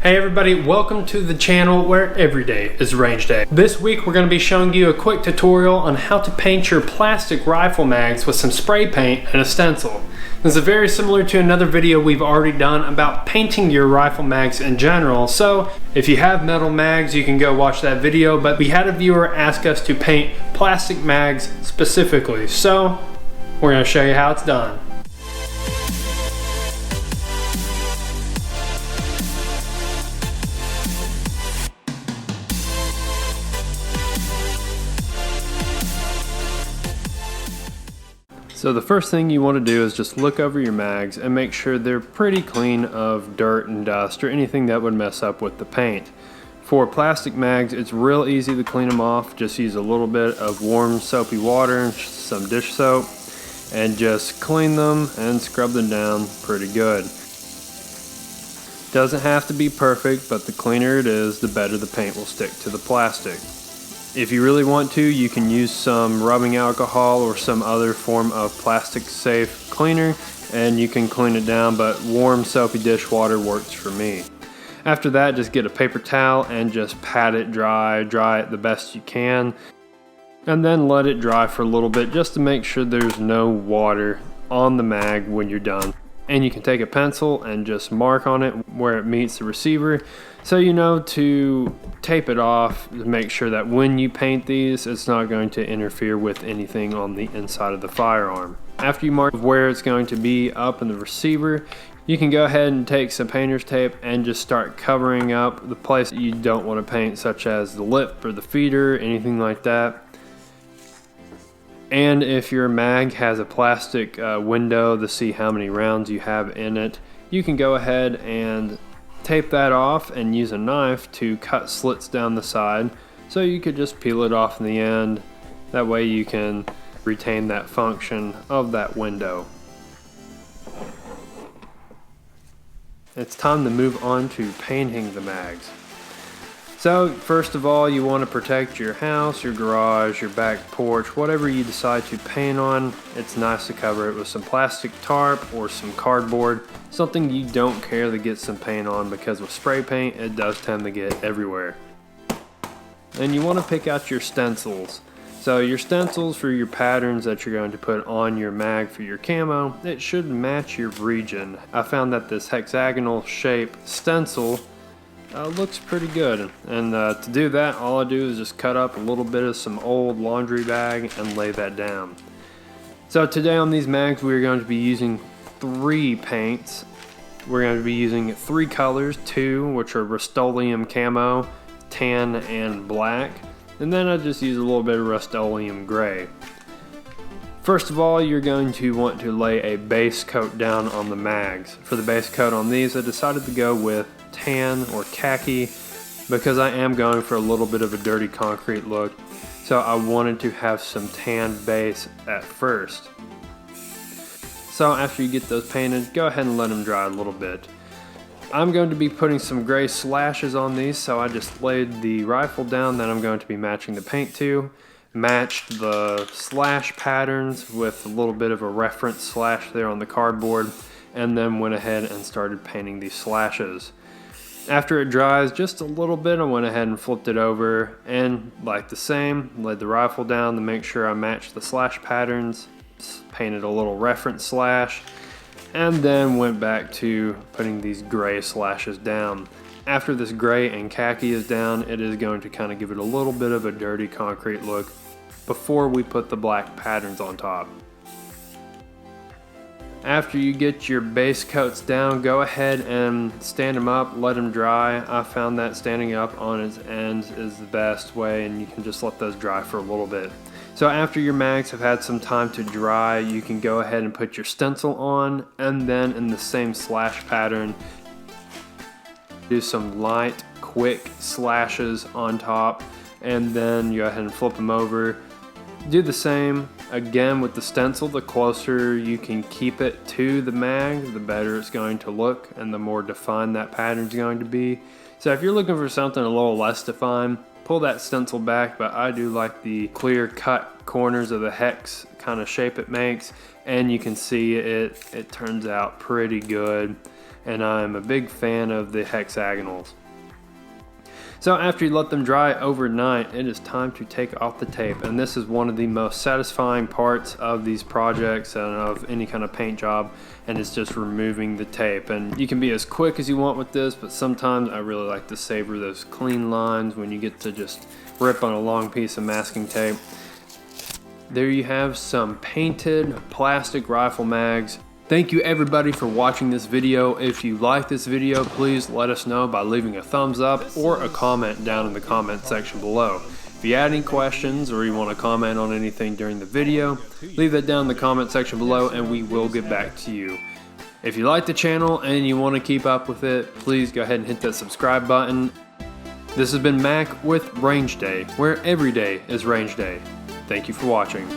Hey everybody, welcome to the channel where every day is range day. This week we're going to be showing you a quick tutorial on how to paint your plastic rifle mags with some spray paint and a stencil. This is very similar to another video we've already done about painting your rifle mags in general, so if you have metal mags you can go watch that video, but we had a viewer ask us to paint plastic mags specifically, so we're going to show you how it's done. So the first thing you want to do is just look over your mags and make sure they're pretty clean of dirt and dust or anything that would mess up with the paint. For plastic mags, it's real easy to clean them off. Just use a little bit of warm soapy water and some dish soap and just clean them and scrub them down pretty good. Doesn't have to be perfect, but the cleaner it is, the better the paint will stick to the plastic. If you really want to, you can use some rubbing alcohol or some other form of plastic safe cleaner and you can clean it down, but warm soapy dishwater works for me. After that, just get a paper towel and just pat it dry it the best you can, and then let it dry for a little bit just to make sure there's no water on the mag when you're done. And you can take a pencil and just mark on it where it meets the receiver, so you know to tape it off to make sure that when you paint these it's not going to interfere with anything on the inside of the firearm. After you mark where it's going to be up in the receiver, you can go ahead and take some painter's tape and just start covering up the place that you don't want to paint, such as the lip or the feeder, anything like that. And if your mag has a plastic window to see how many rounds you have in it, you can go ahead and tape that off and use a knife to cut slits down the side, so you could just peel it off in the end. That way you can retain that function of that window. It's time to move on to painting the mags. So first of all, you want to protect your house, your garage, your back porch, whatever you decide to paint on. It's nice to cover it with some plastic tarp or some cardboard, something you don't care to get some paint on, because with spray paint it does tend to get everywhere. And you want to pick out your stencils. So your stencils for your patterns that you're going to put on your mag for your camo, it should match your region. I found that this hexagonal shape stencil looks pretty good, and to do that all I do is just cut up a little bit of some old laundry bag and lay that down. So today on these mags we're going to be using 3 paints. We're going to be using 3 colors, 2 which are Rust-Oleum camo, tan and black, and then I just use a little bit of Rust-Oleum gray. First of all, you're going to want to lay a base coat down on the mags. For the base coat on these, I decided to go with tan or khaki because I am going for a little bit of a dirty concrete look, so I wanted to have some tan base at first. So after you get those painted, go ahead and let them dry a little bit. I'm going to be putting some gray slashes on these, so I just laid the rifle down that I'm going to be matching the paint to. Matched the slash patterns with a little bit of a reference slash there on the cardboard, and then went ahead and started painting these slashes. After it dries just a little bit, I went ahead and flipped it over and, like the same, laid the rifle down to make sure I matched the slash patterns, painted a little reference slash, and then went back to putting these gray slashes down. After this gray and khaki is down, it is going to kind of give it a little bit of a dirty concrete look before we put the black patterns on top. After you get your base coats down, go ahead and stand them up, let them dry. I found that standing up on its ends is the best way, and you can just let those dry for a little bit. So after your mags have had some time to dry, you can go ahead and put your stencil on, and then in the same slash pattern, do some light, quick slashes on top, and then go ahead and flip them over. Do the same again with the stencil. The closer you can keep it to the mag, the better it's going to look and the more defined that pattern is going to be. So if you're looking for something a little less defined, pull that stencil back, but I do like the clear cut corners of the hex kind of shape it makes, and you can see it turns out pretty good. and I'm a big fan of the hexagonals. So after you let them dry overnight, it is time to take off the tape, and this is one of the most satisfying parts of these projects and of any kind of paint job, and it's just removing the tape. And you can be as quick as you want with this, but sometimes I really like to savor those clean lines when you get to just rip on a long piece of masking tape. There you have some painted plastic rifle mags. Thank you everybody for watching this video. If you like this video, please let us know by leaving a thumbs up or a comment down in the comment section below. If you had any questions or you want to comment on anything during the video, leave that down in the comment section below and we will get back to you. If you like the channel and you want to keep up with it, please go ahead and hit that subscribe button. This has been Mac with Range Day, where every day is range day. Thank you for watching.